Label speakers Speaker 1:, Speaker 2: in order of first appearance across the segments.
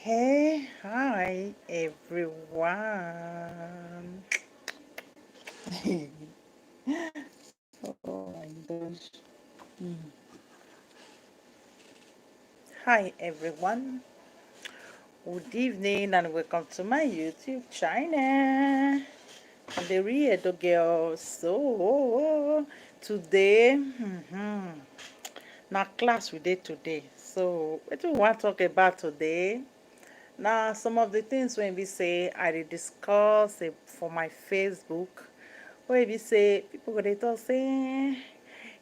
Speaker 1: Hey, hi everyone. Oh my gosh. Hi everyone. Good evening and welcome to my YouTube channel. I'm the Real Girl. So today, now class we did today. So what do we want to talk about today? Now, some of the things when we say I dey discuss for my Facebook, where we say people go dey talk say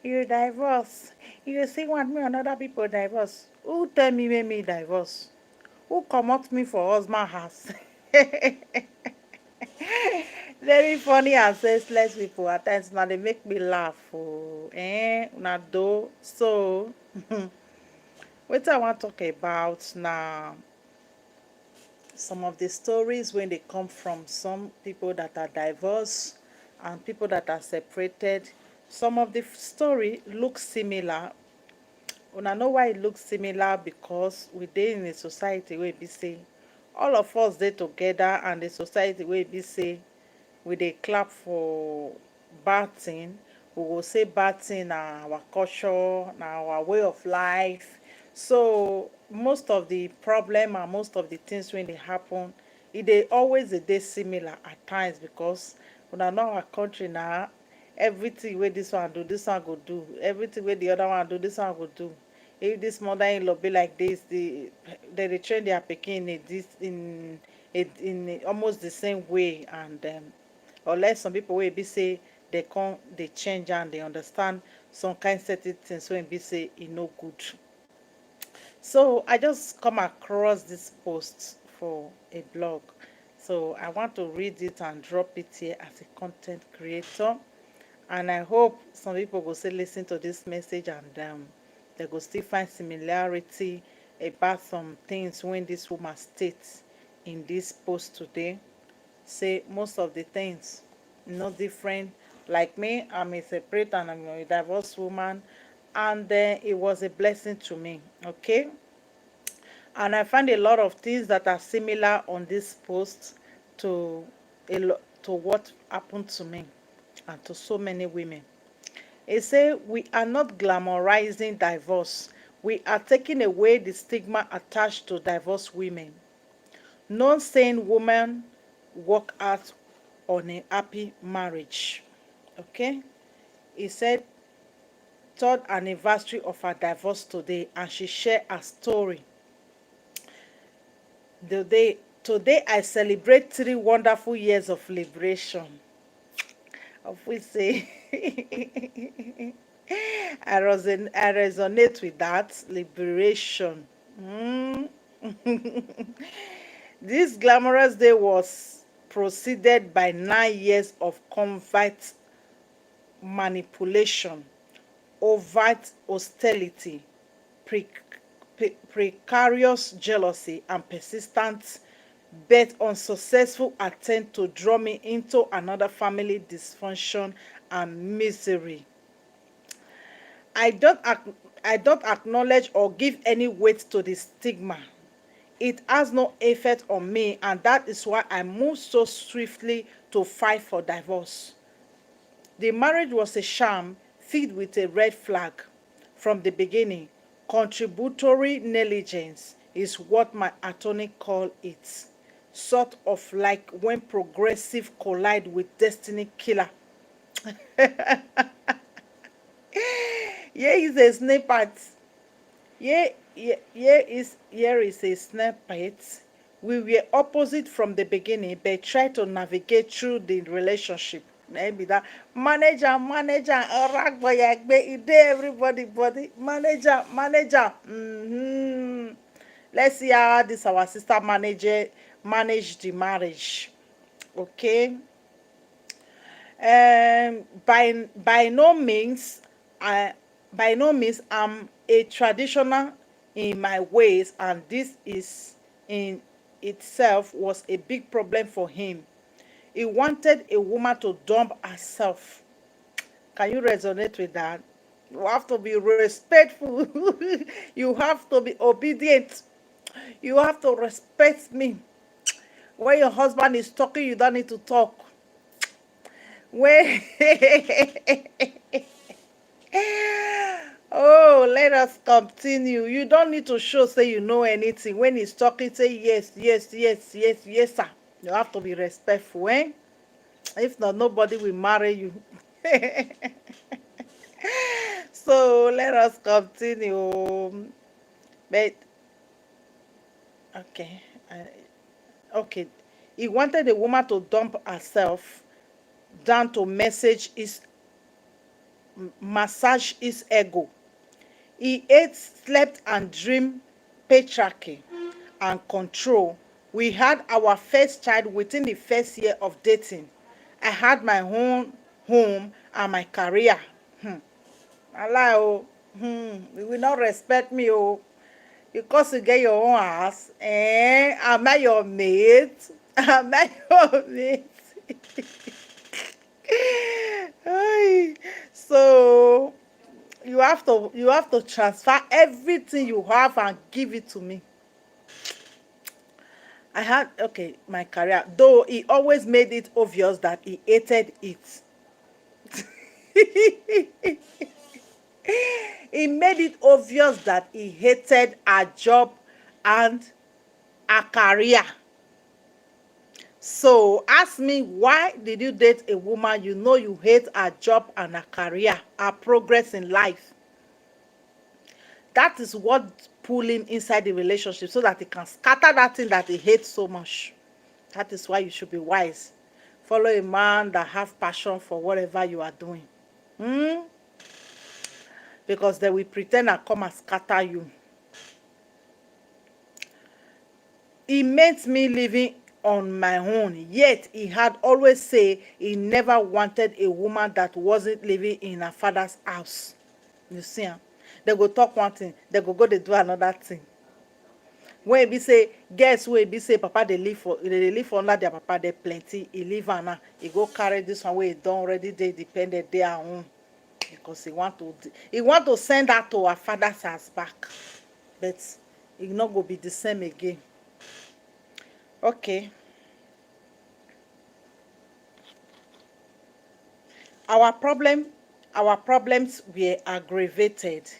Speaker 1: you divorce, you still want me and other people divorce. Who tell me make me divorce? Who comot me for husband house? Very funny and senseless people at times. Now they make me laugh. Oh, una do so. What I want to talk about now, some of the stories when they come from some people that are divorced and people that are separated. Some of the story look similar. Una know why it looks similar? Because we dey in a society where we say all of us dey together, and the society where we say we dey clap for bad thing. We will say bad thing na our culture, na our way of life. So most of the problem and most of the things when they happen, it dey always dey similar at times, because una know our country now, everything wey this one do, this one go do. Everything wey the other one do, this one go do. If this mother-in-law be like this, they train their pikin in this in almost the same way, and unless some people wey be say they come they change and they understand some kind certain things wey be say e no good. So I just come across this post for a blog. So I want to read it and drop it here as a content creator. And I hope some people will still listen to this message, and they will still find similarity about some things when this woman states in this post today. Say most of the things no different. Like me, I'm a separate and I'm a divorced woman, and it was a blessing to me. Okay, and I find a lot of things that are similar on this post to to what happened to me and to so many women. It says we are not glamorizing divorce. We are taking away the stigma attached to divorced women. Non-sane woman work out on a happy marriage. Okay? He said third anniversary of her divorce today, and she shared her story. Today I celebrate 3 wonderful years of liberation. Of which say I resonate with that liberation. Mm. This glamorous day was preceded by 9 years of covert manipulation, overt hostility, pre- precarious jealousy, and persistent but unsuccessful attempt to draw me into another family dysfunction and misery. I don't I don't acknowledge or give any weight to the stigma. It has no effect on me, and that is why I moved so swiftly to fight for divorce. The marriage was a sham filled with a red flag from the beginning. Contributory negligence is what my attorney called it. Sort of like when progressive collide with destiny killer. Here is a snippet. Here is a snippet. We were opposite from the beginning, but tried to navigate through the relationship. Maybe that manager, everybody, body, manager. Let's see how this our sister manager managed the marriage. Okay. By no means, I by no means I'm a traditional in my ways, and this is in itself was a big problem for him. He wanted a woman to dump herself. Can you resonate with that? You have to be respectful. You have to be obedient. You have to respect me. When your husband is talking, you don't need to talk. When oh, let us continue. You don't need to show say you know anything. When he's talking, say yes, yes, yes, yes, yes, sir. You have to be respectful, eh? If not, nobody will marry you. So let us continue. But okay, okay. He wanted the woman to dump herself down to massage his ego. He ate, slept, and dreamed patriarchy and control. We had our first child within the first year of dating. I had my own home and my career. Allah, oh, you will not respect me, oh, because you get your own house. Am I your mate? Am I your mate? Ay, so you have to transfer everything you have and give it to me. I had okay my career, though he always made it obvious that he hated it. He made it obvious that he hated a job and a career. So ask me, why did you date a woman you know you hate her job and her career, her progress in life? That is what pull him inside the relationship so that he can scatter that thing that he hates so much. That is why you should be wise. Follow a man that have passion for whatever you are doing. Hmm? Because they will pretend and come and scatter you. He meant me living on my own, yet he had always say he never wanted a woman that wasn't living in her father's house. You see, they go talk one thing, they go they do another thing. When e be say girls wey e be say papa dey live for under their papa, dey plenty, e leave am now, e go carry this one wey e don already dey dependent dey her own, because he want to send her to her father's house back, but e no go be the same again. Okay, our problem our problems were aggravated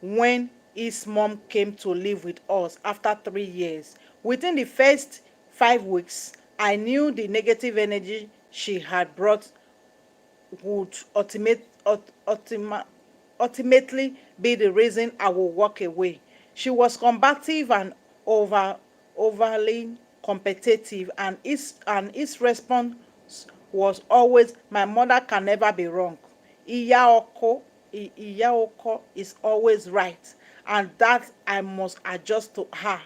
Speaker 1: when his mom came to live with us after 3 years. Within the first 5 weeks, I knew the negative energy she had brought would ultimately be the reason I would walk away. She was combative and overly competitive, and his response was always, "My mother can never be wrong. Iya Oko is always right, and that I must adjust to her."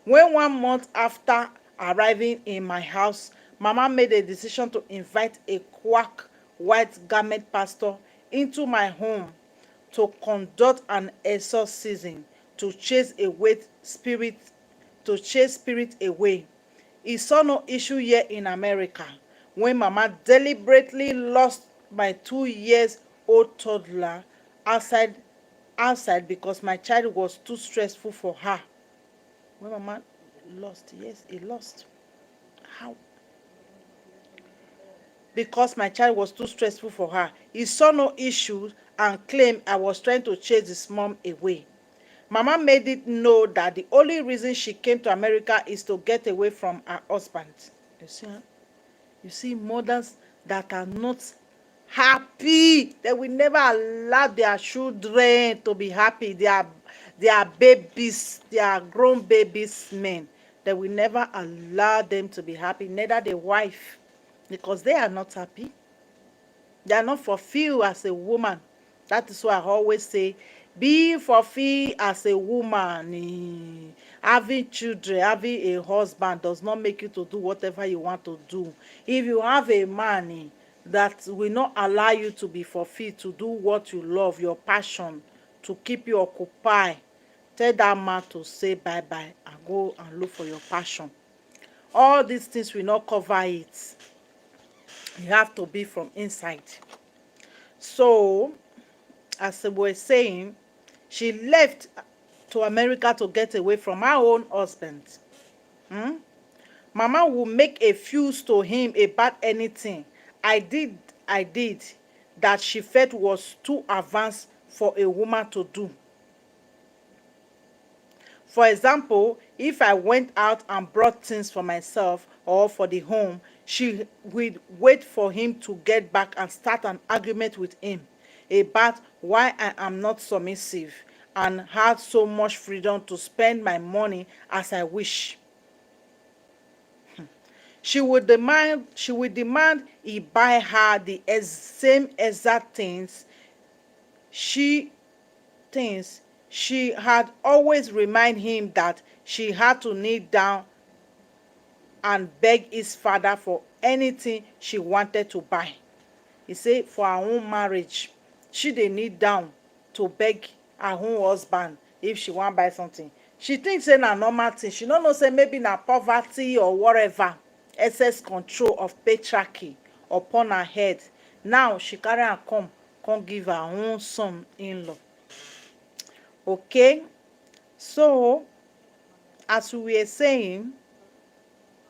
Speaker 1: When 1 month after arriving in my house, Mama made a decision to invite a quack white garment pastor into my home to conduct an exorcism to chase spirit away. He saw no issue here in America when Mama deliberately lost my 2 years old toddler outside outside because my child was too stressful for her. When Mama lost, yes, he lost. How? Because my child was too stressful for her. He saw no issues and claimed I was trying to chase his mom away. Mama made it know that the only reason she came to America is to get away from her husband. You see, huh? You see, mothers that are not happy, they will never allow their children to be happy. Their babies, their grown babies, men, they will never allow them to be happy, neither the wife, because they are not happy. They are not fulfilled as a woman. That is why I always say, be fulfilled as a woman. Having children, having a husband does not make you to do whatever you want to do. If you have a man that will not allow you to be fulfilled, to do what you love, your passion, to keep you occupied, tell that man to say bye-bye and go and look for your passion. All these things will not cover it. You have to be from inside. So, as I was saying, she left to America to get away from her own husband. Mama will make a fuse to him about anything I did that she felt was too advanced for a woman to do. For example, if I went out and brought things for myself or for the home, she would wait for him to get back and start an argument with him about why I am not submissive and had so much freedom to spend my money as I wish. She would demand he buy her the same exact she things she had always remind him that she had to kneel down and beg his father for anything she wanted to buy. He say for her own marriage, she dey kneel down to beg her own husband if she wan buy something. She think say na normal thing. She no know say maybe na poverty or whatever, excess control of patriarchy upon her head. Now she carry am come give her own son in-law. Okay, so as we were saying,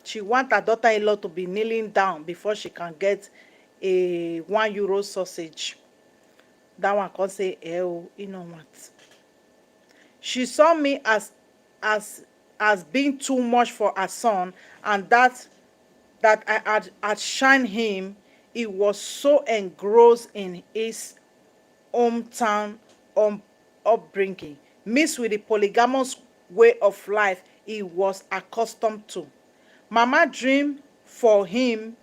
Speaker 1: she want her daughter-in-law to be kneeling down before she can get a €1 sausage. That one come say, oh, you know what? She saw me as being too much for her son, and that I had outshined him. He was so engrossed in his hometown upbringing, mixed with the polygamous way of life he was accustomed to. Mama dream for him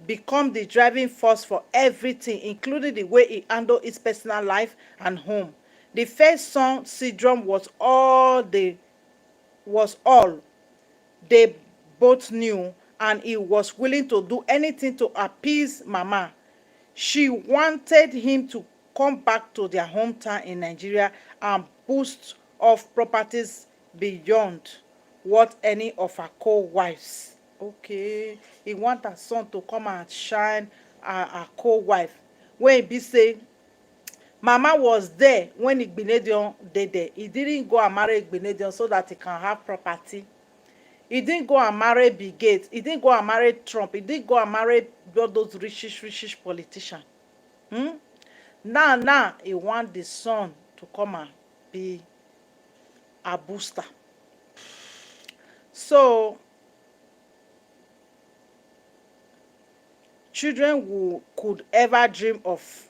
Speaker 1: become the driving force for everything, including the way he handled his personal life and home. The first son syndrome was all they both knew, and he was willing to do anything to appease Mama. She wanted him to come back to their hometown in Nigeria and boost off properties beyond what any of her co-wives. Okay, he want her son to come and shine her co-wife. When he be say, Mama was there when Igbinedion did there. He didn't go and marry Igbinedion so that he can have property. He didn't go and marry Bill Gates. He didn't go and marry Trump. He didn't go and marry all those richish politicians. Now, he want the son to come and be a booster. So, children who could ever dream of,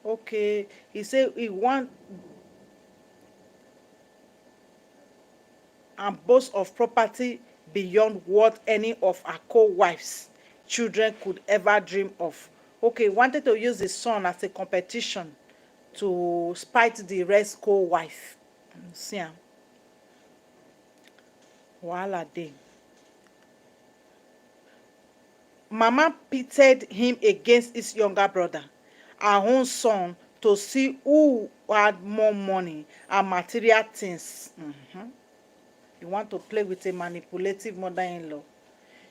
Speaker 1: okay, he said he want and boast of property beyond what any of her co-wives children could ever dream of. Okay, wanted to use his son as a competition to spite the rest co-wife. See am, wahala dey. Mama pitted him against his younger brother, her own son, to see who had more money and material things. You want to play with a manipulative mother-in-law.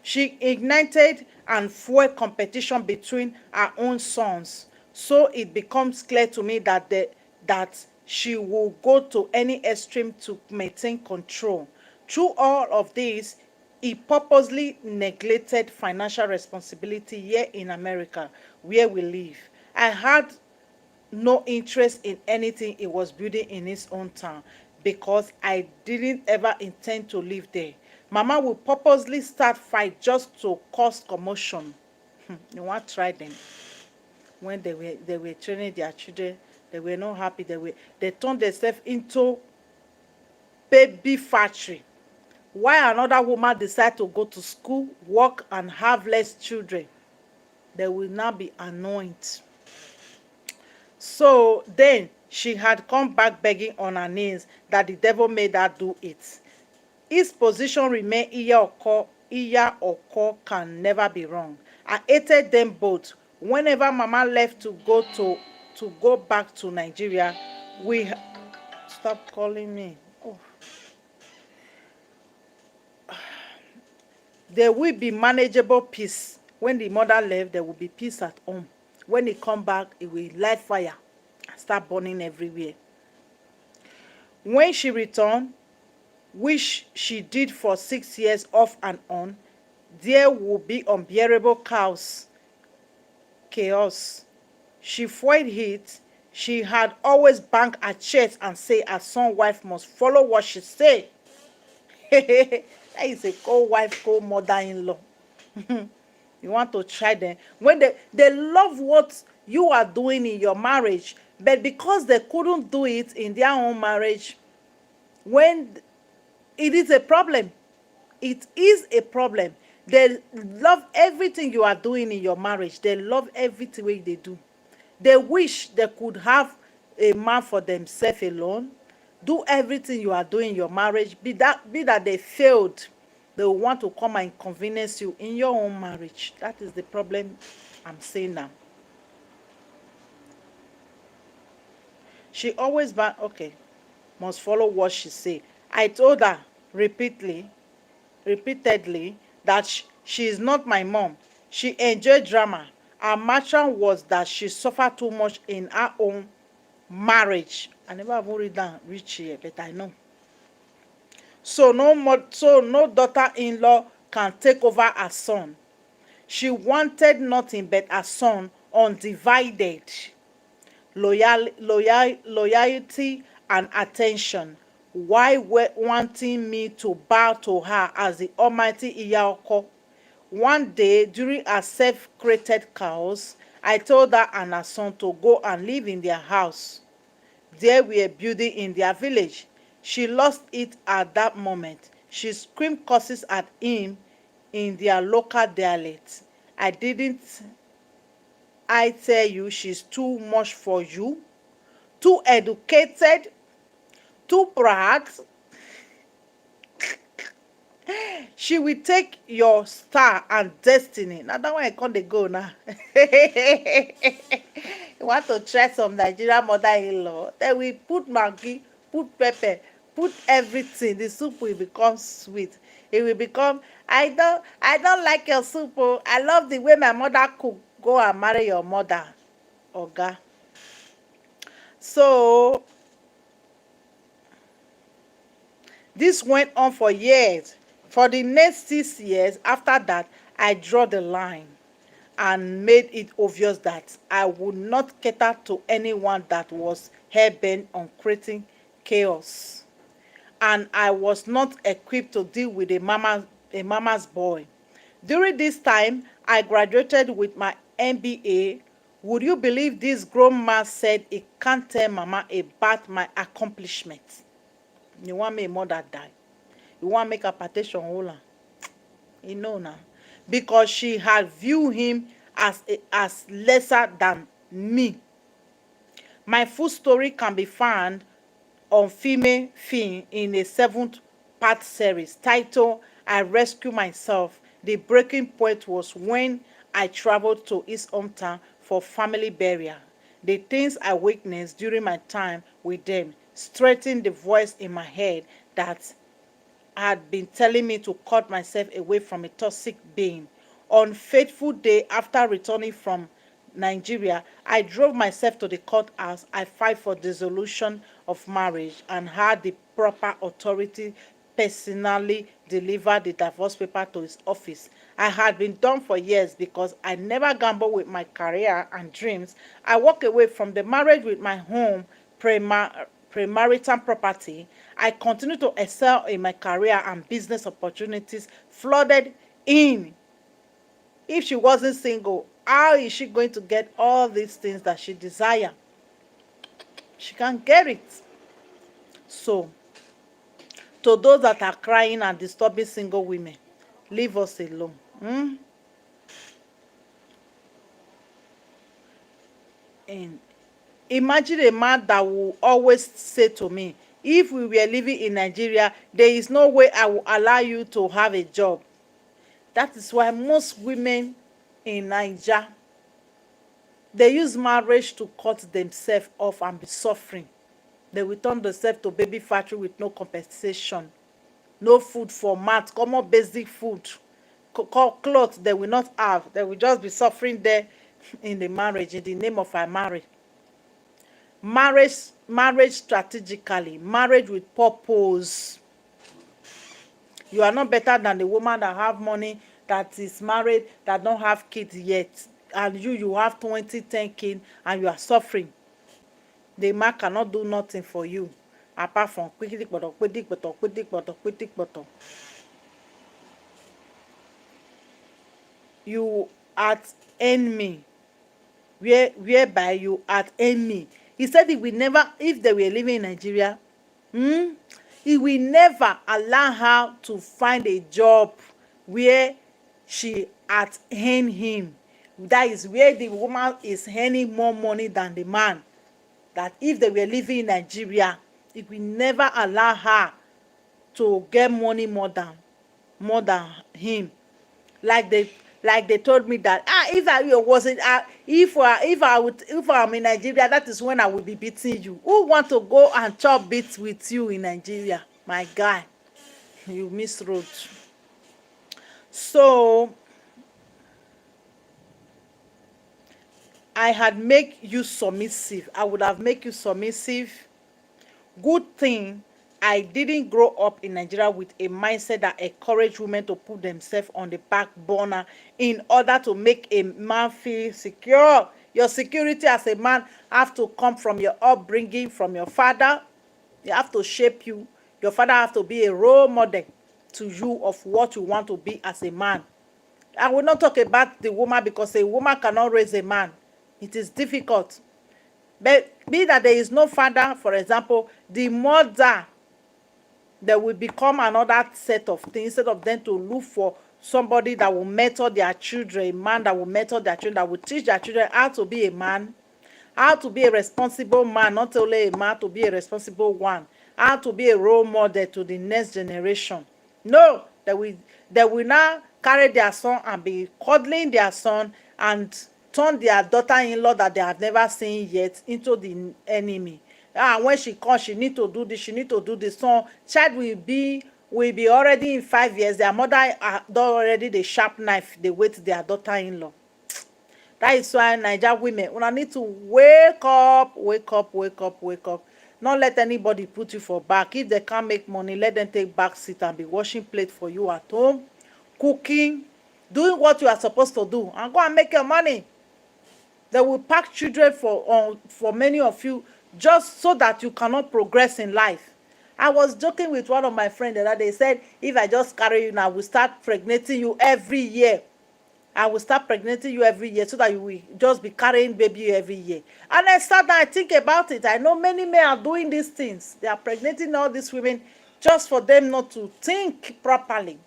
Speaker 1: She ignited and fueled competition between her own sons. So it becomes clear to me that she will go to any extreme to maintain control. Through all of this, he purposely neglected financial responsibility here in America, where we live. I had no interest in anything he was building in his own town because I didn't ever intend to live there. Mama would purposely start fight just to cause commotion. You want to try them? When they were training their children, they were not happy. They turned themselves into baby factory. Why another woman decide to go to school, work, and have less children, they will now be anointed. So then she had come back begging on her knees that the devil made her do it. His position remained Iya or can never be wrong. I hated them both. Whenever Mama left to go back to Nigeria, stop calling me. Oh. There will be manageable peace. When the mother left, there will be peace at home. When he come back, he will light fire and start burning everywhere. When she returned, which she did for 6 years off and on, there would be unbearable chaos. She foiled it. She had always banged her chest and say her son wife must follow what she say. That is a co-wife, co-mother-in-law. You want to try them when they love what you are doing in your marriage, but because they couldn't do it in their own marriage, when it is a problem, it is a problem. They love everything you are doing in your marriage. They love everything wey they do. They wish they could have a man for themselves alone, do everything you are doing in your marriage. Be that they failed, they will want to come and inconvenience you in your own marriage. That is the problem I'm saying now. She always okay, must follow what she say. I told her repeatedly that she is not my mom. She enjoyed drama. Her matter was that she suffered too much in her own marriage. I never even read that reach here, but I know. So no daughter-in-law can take over her son. She wanted nothing but her son undivided loyalty and attention, while wanting me to bow to her as the almighty Iyako. One day during her self-created chaos, I told her and her son to go and live in their house there were building in their village. She lost it at that moment. She screamed curses at him in their local dialect. I didn't I tell you she's too much for you? Too educated? Too proud? She will take your star and destiny. Now that one I can't go now. You want to try some Nigerian mother-in-law? Then we put maggi, put pepper, put everything. The soup will become sweet. It will become. I don't like your soup. Oh. I love the way my mother cook. Go and marry your mother, Oga. So this went on for years. For the next 6 years after that, I draw the line and made it obvious that I would not cater to anyone that was hell-bent on creating chaos. And I was not equipped to deal with a mama's boy. During this time, I graduated with my MBA. Would you believe this grown man said he can't tell mama about my accomplishments? You want me mother die? You want make a petition hold am? You know now. Because she had viewed him as lesser than me. My full story can be found on Female Film in a 7th-part series titled I Rescue Myself. The breaking point was when I traveled to his hometown for family burial. The things I witnessed during my time with them strengthened the voice in my head that had been telling me to cut myself away from a toxic being. On fateful day after returning from Nigeria, I drove myself to the courthouse. I filed for dissolution of marriage and had the proper authority personally deliver the divorce paper to his office. I had been done for years because I never gambled with my career and dreams. I walked away from the marriage with my home, premarital property. I continued to excel in my career and business opportunities flooded in. If she wasn't single, how is she going to get all these things that she desires? She can't get it. So, to those that are crying and disturbing single women, leave us alone. And imagine a man that will always say to me, if we were living in Nigeria, there is no way I will allow you to have a job. That is why most women in Nigeria, they use marriage to cut themselves off and be suffering. They will turn themselves to baby factory with no compensation, no food for mat, common basic food, clothes they will not have. They will just be suffering there in the marriage, in the name of our marriage. Marriage marriage strategically, marriage with purpose. You are not better than the woman that have money, that is married, that don't have kids yet, and you have 20, 10 kids, and you are suffering. The man cannot do nothing for you apart from quickly you at enemy, whereby you at enemy. He said he will never, if they were living in Nigeria, he will never allow her to find a job where she at earn him. That is where the woman is earning more money than the man. That if they were living in Nigeria, it will never allow her to get money more than him. Like they told me that if I wasn't if I'm in Nigeria, that is when I will be beating you. Who want to go and chop beats with you in Nigeria? My guy, you miss road. So I had make you submissive. I would have make you submissive. Good thing I didn't grow up in Nigeria with a mindset that encourage women to put themselves on the back burner in order to make a man feel secure. Your security as a man have to come from your upbringing, from your father. They have to shape you. Your father have to be a role model to you of what you want to be as a man. I will not talk about the woman because a woman cannot raise a man. It is difficult. But be that there is no father, for example, the mother, they will become another set of things instead of them to look for somebody that will mentor their children, a man that will mentor their children, that will teach their children how to be a man, how to be a responsible man, not only a man, to be a responsible one, how to be a role model to the next generation. No, they will now carry their son and be cuddling their son and turn their daughter-in-law that they have never seen yet into the enemy. When she comes, she need to do this, she need to do this. So child will be already in 5 years. Their mother done already the sharp knife they wait their daughter-in-law. That is why Niger women, una need to wake up. Not let anybody put you for back. If they can't make money, let them take back seat and be washing plate for you at home, cooking, doing what you are supposed to do, and go and make your money. They will pack children for many of you just so that you cannot progress in life. I was joking with one of my friends that they said, if I just carry you now, I will start pregnating you every year. I will start pregnating you every year so that you will just be carrying baby every year. And I start and I think about it. I know many men are doing these things. They are pregnating all these women just for them not to think properly,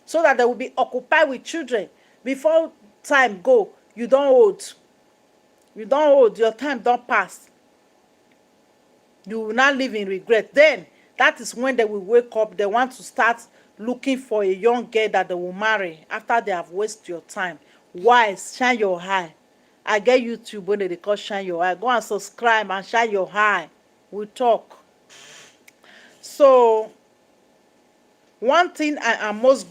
Speaker 1: so that they will be occupied with children. Before time go, you don't hold. You don't hold. Your time don't pass. You will not live in regret. Then that is when they will wake up. They want to start looking for a young girl that they will marry after they have wasted your time. Why? Shine your eye. I get YouTube when they call shine your eye. Go and subscribe and shine your eye. We talk. So one thing I am most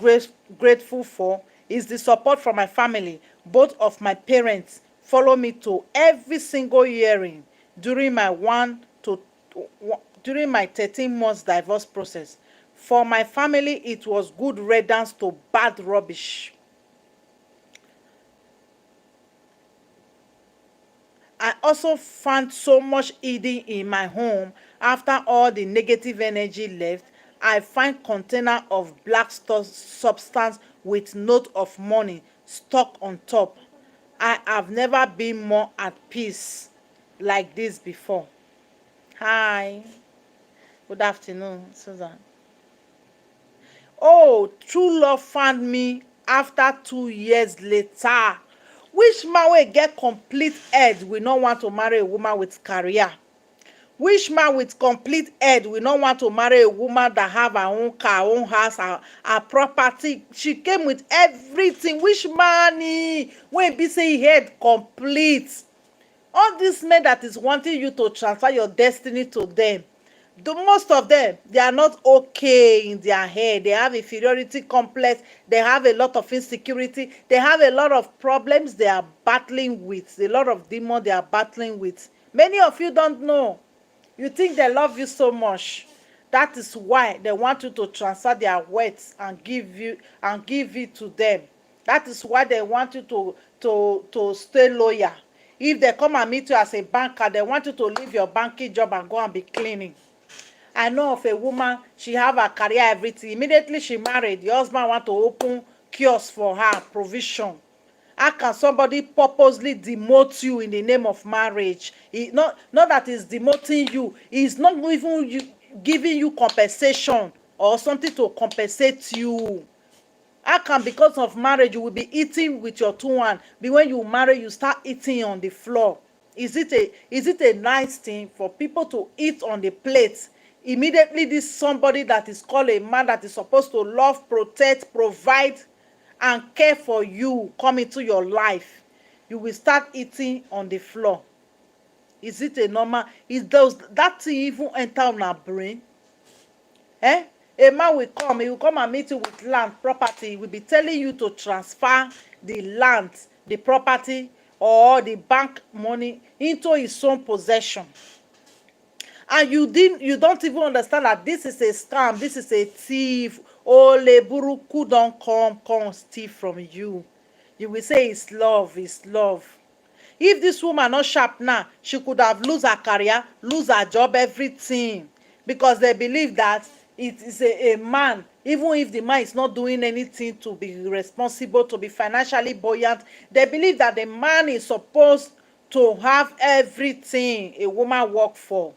Speaker 1: grateful for is the support from my family. Both of my parents follow me to every single hearing during my 13 months divorce process. For my family, it was good riddance to bad rubbish. I also found so much healing in my home. After all the negative energy left, I find container of black substance with note of money stuck on top. I have never been more at peace like this before. Hi. Good afternoon, Susan. Oh, true love found me after 2 years later. Which man will get complete head will not want to marry a woman with career? Which man with complete head will not want to marry a woman that have her own car, her own house, her property? She came with everything. Which man when be say he head complete? All these men that is wanting you to transfer your destiny to them, most of them, they are not okay in their head. They have inferiority complex. They have a lot of insecurity. They have a lot of problems they are battling with. A lot of demons they are battling with. Many of you don't know. You think they love you so much. That is why they want you to transfer their wealth and give it to them. That is why they want you to stay loyal. If they come and meet you as a banker, they want you to leave your banking job and go and be cleaning. I know of a woman, she have a career, everything. Immediately she married, the husband want to open kiosk for her, provision. How can somebody purposely demote you in the name of marriage? Not that he's demoting you, he's not even giving you compensation or something to compensate you. How come because of marriage you will be eating with your two hands, but when you marry you start eating on the floor? Is it a nice thing for people to eat on the plate? Immediately this somebody that is called a man that is supposed to love, protect, provide and care for you come into your life, you will start eating on the floor. Is it a normal? Is those that thing even enter on our brain? Eh? A man will come, he will come and meet you with land, property. He will be telling you to transfer the land, the property, or the bank money into his own possession. And you don't even understand that this is a scam, this is a thief. Ole buruku don't come steal from you. You will say it's love, it's love. If this woman not sharp now, she could have lose her career, lose her job, everything. Because they believe that it is a man, even if the man is not doing anything to be responsible, to be financially buoyant, they believe that the man is supposed to have everything a woman work for.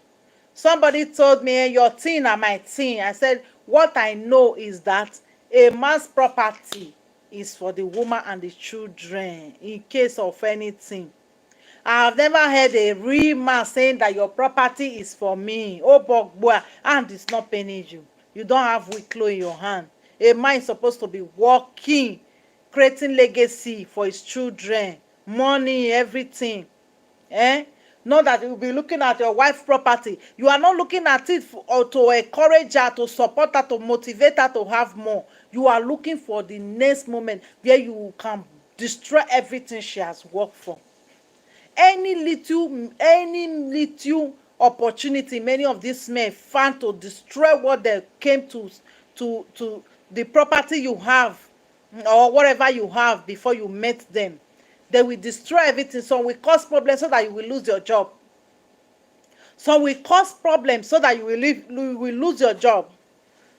Speaker 1: Somebody told me, hey, your thing are my thing. I said, what I know is that a man's property is for the woman and the children in case of anything. I have never heard a real man saying that your property is for me. Oh, boy, and it's not paying you. You don't have wicklow in your hand. A man is supposed to be working, creating legacy for his children, money, everything. Eh? Not that you will be looking at your wife's property. You are not looking at it or to encourage her, to support her, to motivate her to have more. You are looking for the next moment where you can destroy everything she has worked for. Any little opportunity many of these men found to destroy what they came to the property you have or whatever you have before you met them. They will destroy everything. Some will cause problems so that you will lose your job. Some will cause problems so that you will lose your job.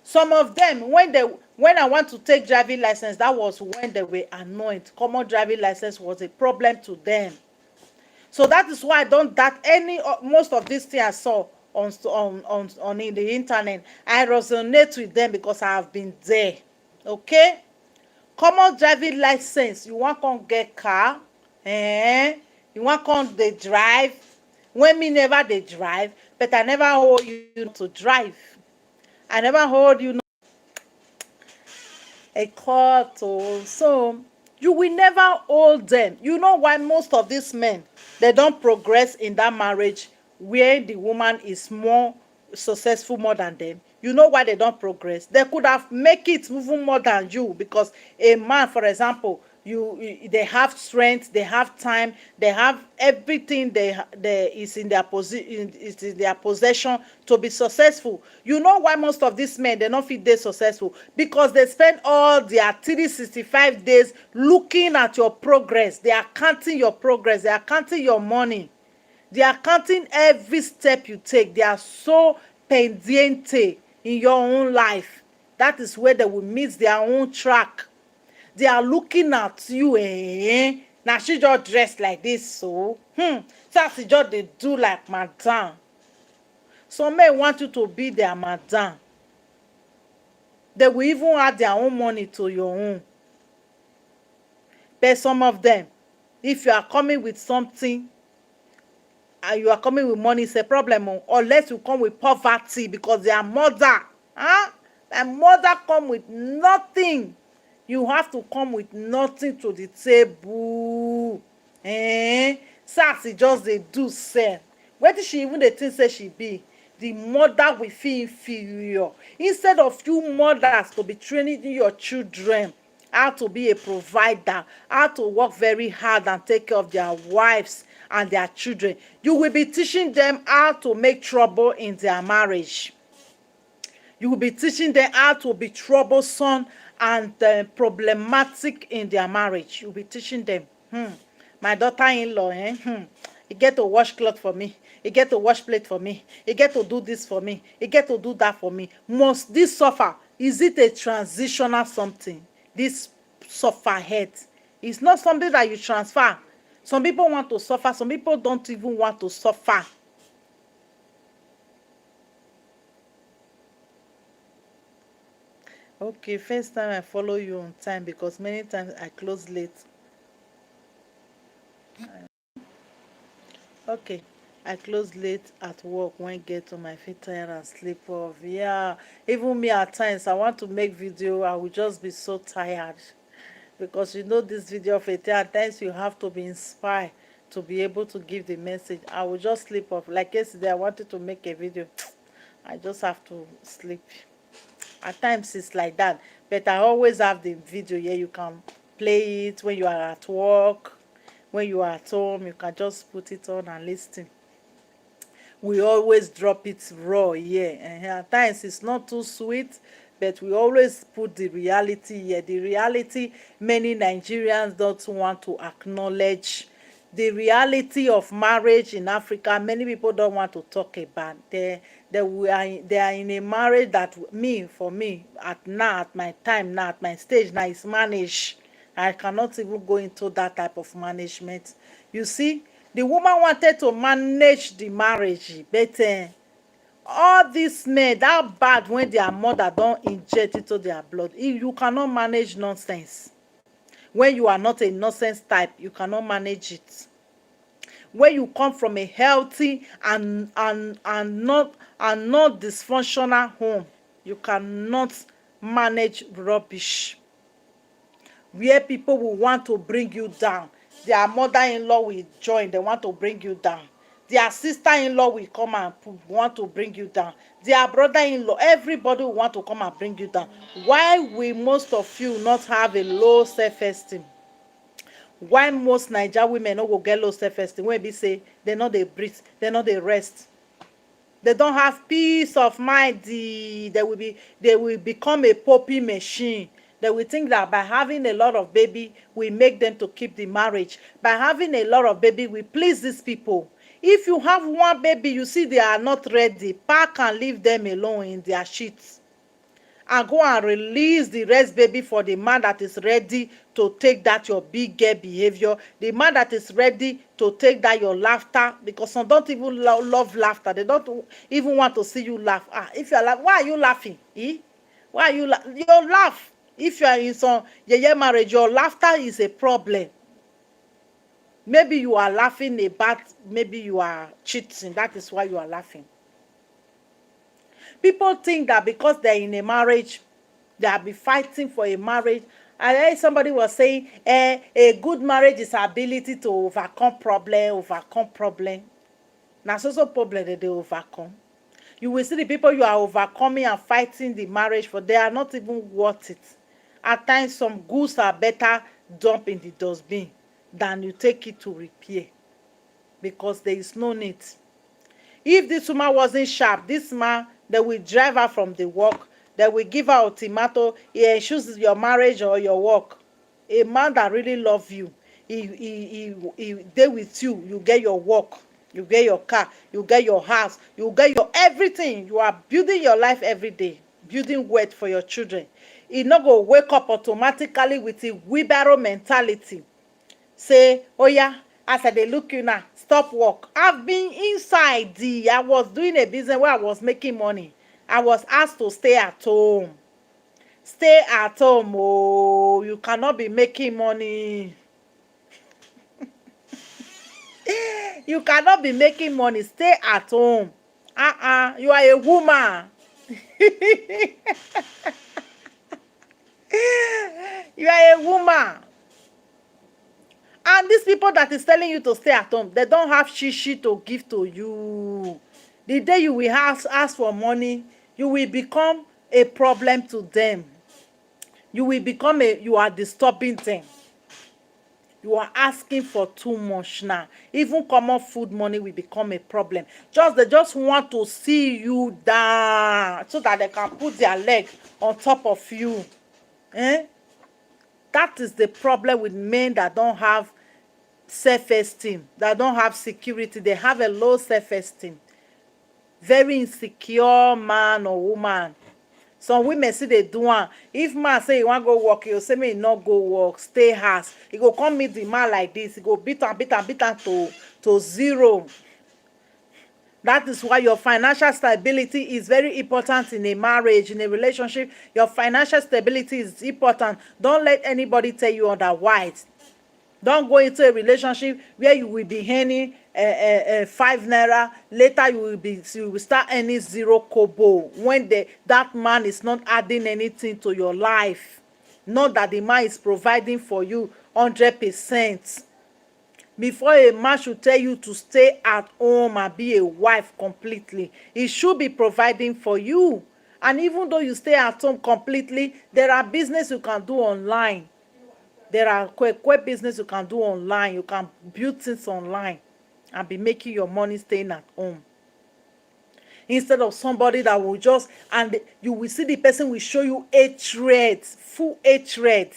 Speaker 1: Some of them, when I want to take driving license, that was when they were annoyed. Common driving license was a problem to them. So that is why I don't most of these things I saw on in the internet, I resonate with them because I have been there. Okay? Common driving license, you want come get car, you want come dey drive. When me never dey drive, but I never hold you to drive. I never hold you a car to. So you will never hold them. You know why most of these men, they don't progress in that marriage where the woman is more successful more than them? You know why they don't progress? They could have make it even more than you, because a man, for example, they have strength, they have time, they have everything they is in their possession to be successful. You know why most of these men, they don't feel they successful? Because they spend all their 365 days looking at your progress. They are counting your progress, they are counting your money, they are counting every step you take. They are so pendiente in your own life. That is where they will miss their own track. They are looking at you, now she just dressed like this, so she just they do like madam. Some men want you to be their madam. They will even add their own money to your own. But some of them, if you are coming with something and you are coming with money, it's a problem. Unless you come with poverty, because their mother, their mother come with nothing. You have to come with nothing to the table. Sassy just they do sell. Where did she even the thing say she be? The mother will feel inferior. Instead of you mothers to be training your children how to be a provider, how to work very hard and take care of their wives and their children. You will be teaching them how to make trouble in their marriage. You will be teaching them how to be troublesome and problematic in their marriage. You'll be teaching them. My daughter-in-law, he get to wash cloth for me. He get to wash plate for me. He get to do this for me. He get to do that for me. Must this suffer? Is it a transitional something? This suffer head. It's not something that you transfer. Some people want to suffer. Some people don't even want to suffer. Okay, first time I follow you on time because many times I close late. Okay, I close late at work when get to my feet tired and sleep off. Yeah, even me at times I want to make video, I will just be so tired because you know this video of it. At times you have to be inspired to be able to give the message. I will just sleep off. Like yesterday, I wanted to make a video. I just have to sleep. At times it's like that, but I always have the video here. You can play it when you are at work, when you are at home. You can just put it on and listen. We always drop it raw here, and at times it's not too sweet, but we always put the reality here. The reality many Nigerians don't want to acknowledge. The reality of marriage in Africa, many people don't want to talk about. They are in a marriage that for me, at my time now, at my stage now, is managed. I cannot even go into that type of management. You see, the woman wanted to manage the marriage, but all these men that bad when their mother don't inject into their blood. You cannot manage nonsense. When you are not a nonsense type, you cannot manage it. When you come from a healthy and not dysfunctional home, you cannot manage rubbish. Where people will want to bring you down, their mother-in-law will join, they want to bring you down. Their sister-in-law will come and want to bring you down. Their brother-in-law, everybody will want to come and bring you down. Why will most of you not have a low self-esteem? Why most Naija women no go get low self-esteem? When be say they no dey breathe, they no dey rest, they don't have peace of mind. They will become a poppy machine. They will think that by having a lot of baby we make them to keep the marriage. By having a lot of baby we please these people. If you have one baby, you see they are not ready, pack and leave them alone in their sheets and go and release the rest baby for the man that is ready to take that your big girl behavior, the man that is ready to take that your laughter, because some don't even love laughter. They don't even want to see you laugh. If you are laughing, why are you laughing? Why are you you laugh? If you are in some marriage, your laughter is a problem. Maybe you are laughing about, maybe you are cheating. That is why you are laughing. People think that because they're in a marriage, they'll be fighting for a marriage. I heard somebody was saying, a good marriage is ability to overcome problem. Now, so problem that they overcome. You will see the people you are overcoming and fighting the marriage for, they are not even worth it. At times, some goods are better dumped in the dustbin than you take it to repair, because there is no need. If this woman wasn't sharp, this man, they will drive her from the work. They will give her ultimatum. He chooses your marriage or your work. A man that really loves you, he there with you. You get your work, you get your car, you get your house, you get your everything. You are building your life every day, building wealth for your children. He not go wake up automatically with a wheelbarrow mentality. Say, oh yeah, as I dey look you now, stop work. I've been inside. I was doing a business where I was making money. I was asked to stay at home. Stay at home. Oh, you cannot be making money. You cannot be making money. Stay at home. You are a woman. You are a woman. And these people that is telling you to stay at home, they don't have shishi to give to you. The day you will ask for money, you will become a problem to them. You will become you are disturbing them. You are asking for too much now. Even common food money will become a problem. They just want to see you down so that they can put their leg on top of you. Eh? That is the problem with men that don't have self-esteem, that don't have security. They have a low self-esteem. Very insecure man or woman. Some women see they do am. If man say he want go work, he'll say me he not go work, stay house. He go come meet the man like this. He go beat am to zero. That is why your financial stability is very important in a marriage, in a relationship. Your financial stability is important. Don't let anybody tell you otherwise. Don't go into a relationship where you will be earning 5 naira. Later you will start earning 0 kobo when that man is not adding anything to your life. Not that the man is providing for you 100%. Before a man should tell you to stay at home and be a wife completely, he should be providing for you. And even though you stay at home completely, there are business you can do online. There are quick business you can do online. You can build things online and be making your money staying at home. Instead of somebody that will just, and you will see the person will show you hatred, full hatred.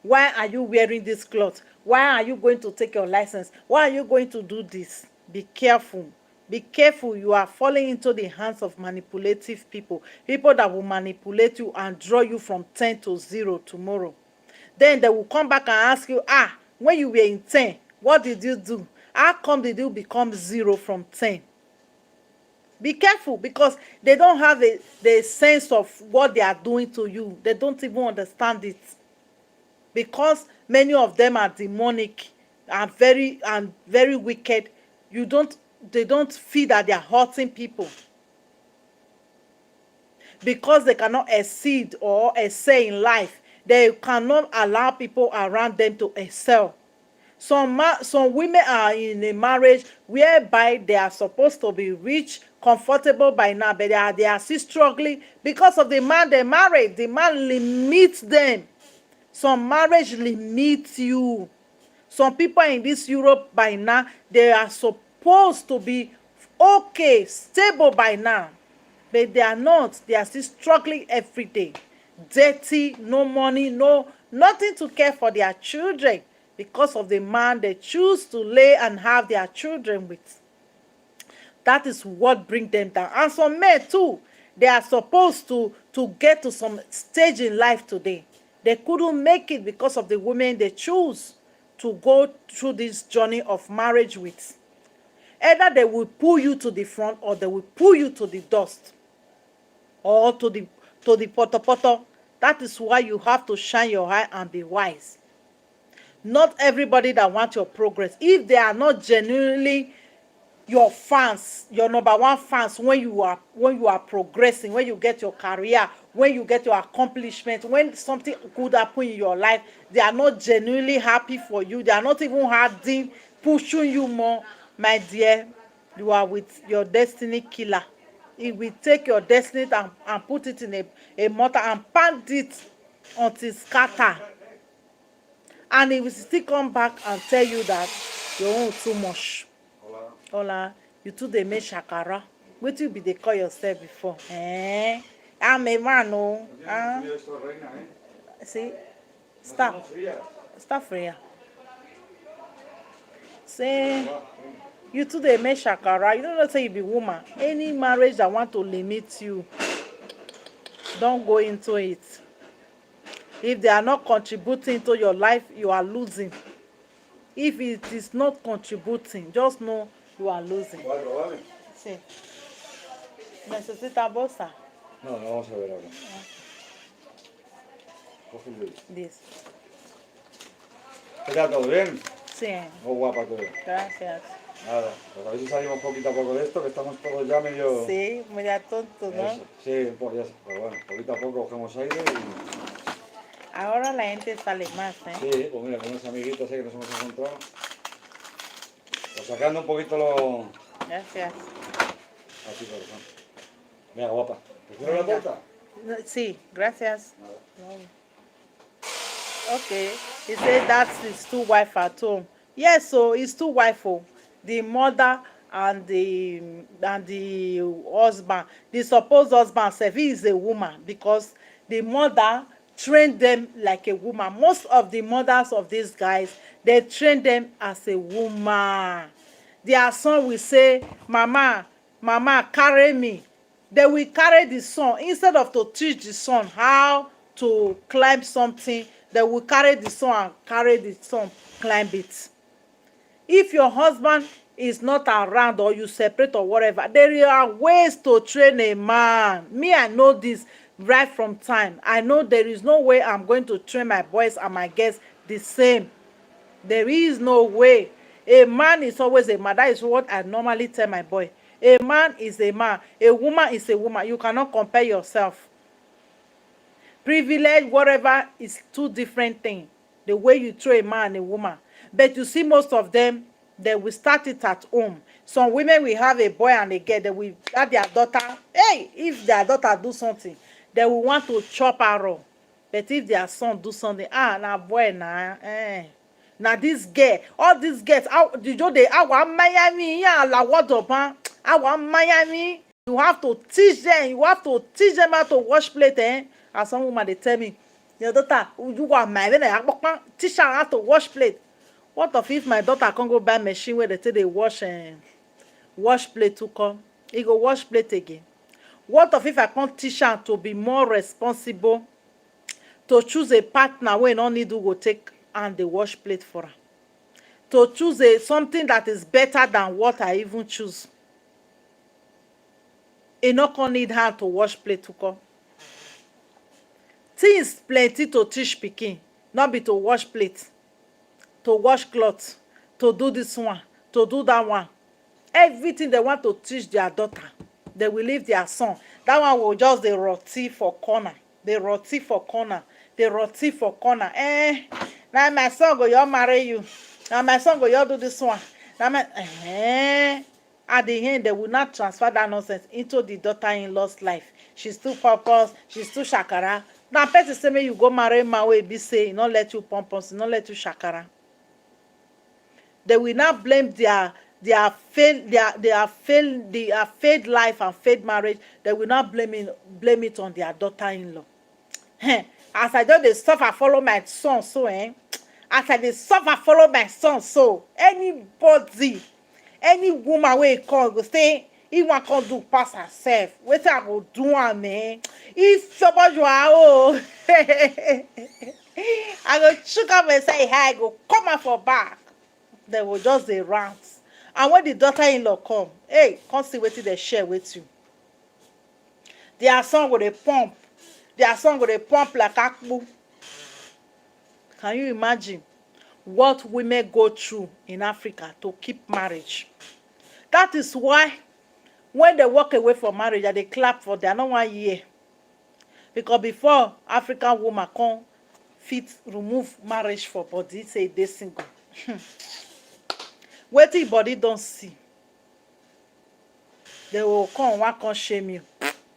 Speaker 1: Why are you wearing this cloth? Why are you going to take your license? Why are you going to do this? Be careful. Be careful. You are falling into the hands of manipulative people. People that will manipulate you and draw you from 10 to 0 tomorrow. Then they will come back and ask you, when you were in 10, what did you do? How come did you become 0 from 10? Be careful, because they don't have the sense of what they are doing to you. They don't even understand it. Because many of them are demonic and very wicked. They don't feel that they are hurting people. Because they cannot exceed or excel in life, they cannot allow people around them to excel. Some women are in a marriage whereby they are supposed to be rich, comfortable by now, but they are still struggling because of the man they married. The man limits them. Some marriage limits you. Some people in this Europe by now, they are supposed to be okay, stable by now, but they are not. They are still struggling every day. Dirty, no money, nothing to care for their children because of the man they choose to lay and have their children with. That is what brings them down. And some men too, they are supposed to get to some stage in life today. They couldn't make it because of the women they choose to go through this journey of marriage with. Either they will pull you to the front or they will pull you to the dust or to the poto. That is why you have to shine your eye and be wise. Not everybody that wants your progress, if they are not genuinely your fans, your number one fans, when you are progressing, when you get your career, when you get your accomplishment, when something good happen in your life, they are not genuinely happy for you. They are not even harding, pushing you more. My dear, you are with your destiny killer. He will take your destiny and put it in a mortar and pound it until scatter. And he will still come back and tell you that you own too much. Hola, you too dey make shakara. Wetin you be dey call yourself before? I'm a man, oh. See, stop Freya. Say, you too dey make shakara. You don't know say you be woman. Any marriage that want to limit you, don't go into it. If they are not contributing to your life, you are losing. If it is not contributing, just know you are losing. Sí. ¿Necesita bolsa?
Speaker 2: No, vamos a ver ahora. Cógelo.
Speaker 1: This.
Speaker 2: ¿Qué tal? ¿Todo bien?
Speaker 1: Sí.
Speaker 2: Muy guapa todo.
Speaker 1: Gracias.
Speaker 2: Nada, pues a ver si salimos poquito a poco de esto, que estamos todos ya medio...
Speaker 1: Sí, medio tontos, ¿no?
Speaker 2: Eso. Sí, pues ya, pero bueno, poquito a poco cogemos aire y...
Speaker 1: Ahora la gente sale más, ¿eh?
Speaker 2: Sí, pues mira, con unos amiguitos ahí que nos hemos encontrado. Pues sacando un poquito lo...
Speaker 1: Gracias.
Speaker 2: Así, por ejemplo. Mira, guapa. ¿Te quiero la puerta?
Speaker 1: Sí, gracias. No. Okay, he said that's his two wife at home. Yes, so his two wife, oh, the mother and the husband. The supposed husband sef, he is a woman because the mother trained them like a woman. Most of the mothers of these guys, they train them as a woman. Their son will say, mama, mama, carry me. They will carry the son instead of to teach the son how to climb something. They will carry the son and carry the son climb it. If your husband is not around or you separate or whatever, there are ways to train a man. Me, I know this right from time. I know there is no way I'm going to train my boys and my girls the same. There is no way. A man is always a man. That is what I normally tell my boy. A man is a man. A woman is a woman. You cannot compare yourself. Privilege, whatever, is two different things. The way you throw a man and a woman. But you see, most of them, they will start it at home. Some women will have a boy and a girl. They will have their daughter. Hey, if their daughter do something, they will want to chop her up. But if their son do something, na boy na, na this girl, all these girls, how did you they Miami, yeah, la what up, Miami. You have to teach them. You have to teach them how to wash plate, As some woman they tell me, your daughter, you are my teach her how to wash plate. What if my daughter can't go buy machine where they say they wash plate to come? He go wash plate again. What if I can't teach her to be more responsible, to choose a partner wey no need to go take and the wash plate for her, to choose something that is better than what I even choose? E no come need her to wash plate to come. Things plenty to teach pikin, not be to wash plate, to wash cloth, to do this one, to do that one. Everything they want to teach their daughter, they will leave their son. That one will just dey rotty for corner. Dey rotty for corner. Dey rotty for corner. Now my son go just marry you. Now my son go just do this one. Now my at the end, they will not transfer that nonsense into the daughter-in-law's life. She's too purpose, she's too shakara. Now person say make you go marry man wey be say e no let you pompous, e no let you shakara. They will not blame their failed life and failed marriage. They will not blame it on their daughter-in-law. As I just dey suffer follow my son so, as I dey suffer follow my son so, anybody, any woman wey come go say he wan come do pass herself, wetin I go do am, if somebody you are I go chook am and say hi, I go come out for back. They will just dey rant. And when the daughter-in-law come, come see wetin they share with you. Their son go dey pump. Their son go dey pump like akpu. Can you imagine what women go through in Africa to keep marriage? That is why when they walk away from marriage, they clap for them. Not 1 year. Because before African woman come fit remove marriage for body, say they single. Wetin body don't see, they will come shame you.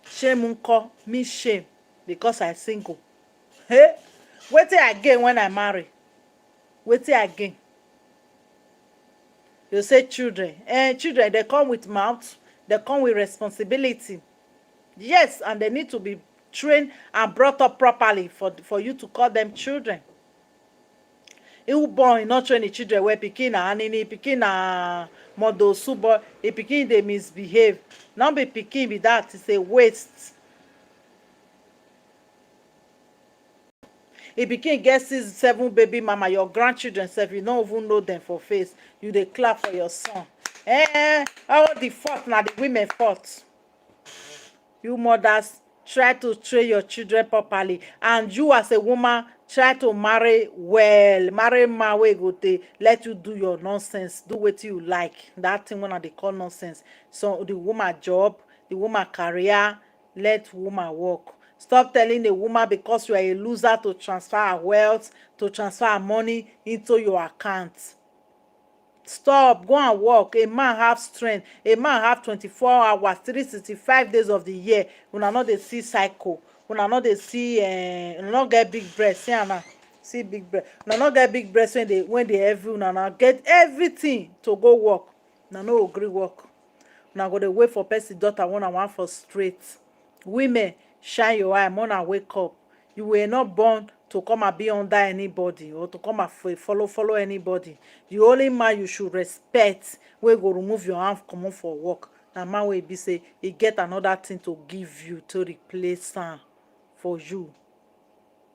Speaker 1: Shame unko, me shame because I single. Hey, wetin I gain when I marry? Wetin I gain? You say children. Children, they come with mouth, they come with responsibility. Yes, and they need to be trained and brought up properly for you to call them children. You born not train the children where pikin na anini, pikin na modosu, but a pikin they misbehave. Not be pikin be that, it's a waste. If pikin get 6-7 baby mama, your grandchildren self, you don't even know them for face. You dey clap for your son. All the fault na the women fault. You mothers, try to train your children properly, and you as a woman, try to marry well. Marry man wey go dey let you do your nonsense, do what you like. That thing when they call nonsense. So the woman job, the woman career, let woman work. Stop telling the woman because you are a loser to transfer her wealth, to transfer her money into your account. Stop, go and work. A man have strength. A man have 24 hours, 365 days of the year. Una no dey see cycle. Una no dey see, una no get big breast. See, Anna. see big breast. Una no get big breast when they heavy. Una get everything to go work. Una no agree work. Una go dey wait for person daughter one for straight. Women, shine your eye, una wake up. You were not born to come and be under anybody or to come and follow anybody. The only man you should respect wey go remove your hand comot for work na man wey be say e get another thing to give you to replace am for you.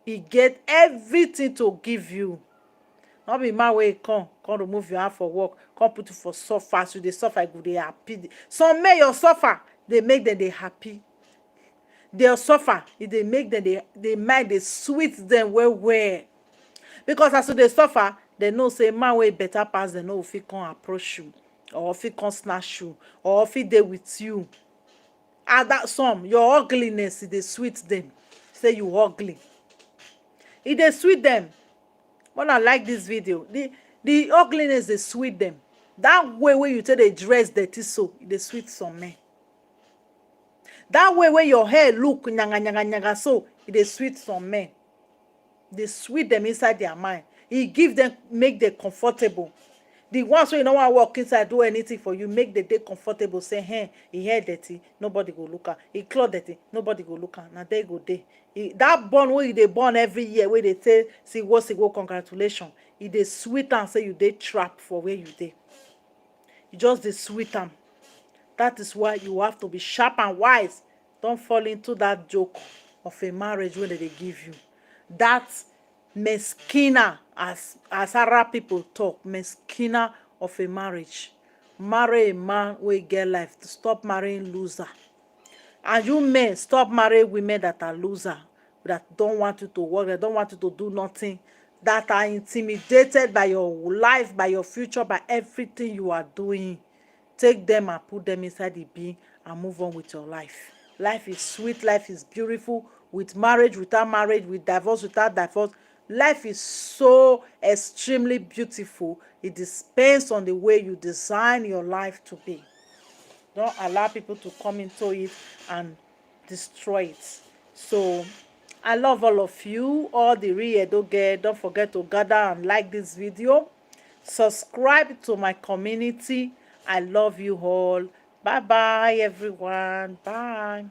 Speaker 1: E get everything to give you. No be man wey come remove your hand for work, come put you for suffer. As you dey suffer, you go dey happy. Some men your suffer dey make them dey happy. Their suffer e dey make them dey mind dey sweet them well well. Because as you dey suffer, they know say man wey better pass dem no go fit come approach you or fit come snatch you or fit dey with you. And that some your ugliness e dey sweet them. Say you ugly. E dey sweet them. When I like this video, the ugliness dey sweet them. That way wey you take dey dress dirty so e dey sweet some men. That way wey your hair look nyaga so e dey sweet some men. Dey sweet them inside their mind. E give them, make them comfortable. The ones wey you no wan walk inside do anything for you, make the day comfortable. Say, hey, e hair dirty, nobody go look am. E cloth dirty, nobody go look am. Na there go dey. That born wey you dey born every year, wey they say siwo congratulations, e dey sweet am say you dey trapped for where you dey. You just dey sweet am. That is why you have to be sharp and wise. Don't fall into that joke of a marriage wey they give you. That meskina, as Arab people talk, meskina of a marriage. Marry a man wey get life. To stop marrying loser. And you men, stop marrying women that are loser, that don't want you to work, that don't want you to do nothing, that are intimidated by your life, by your future, by everything you are doing. Take them and put them inside the bin and move on with your life. Life is sweet, life is beautiful. With marriage, without marriage, with divorce, without divorce. Life is so extremely beautiful. It depends on the way you design your life to be. Don't allow people to come into it and destroy it. So, I love all of you, all the real Edo girls. Don't forget to gather and like this video. Subscribe to my community. I love you all. Bye-bye, everyone. Bye.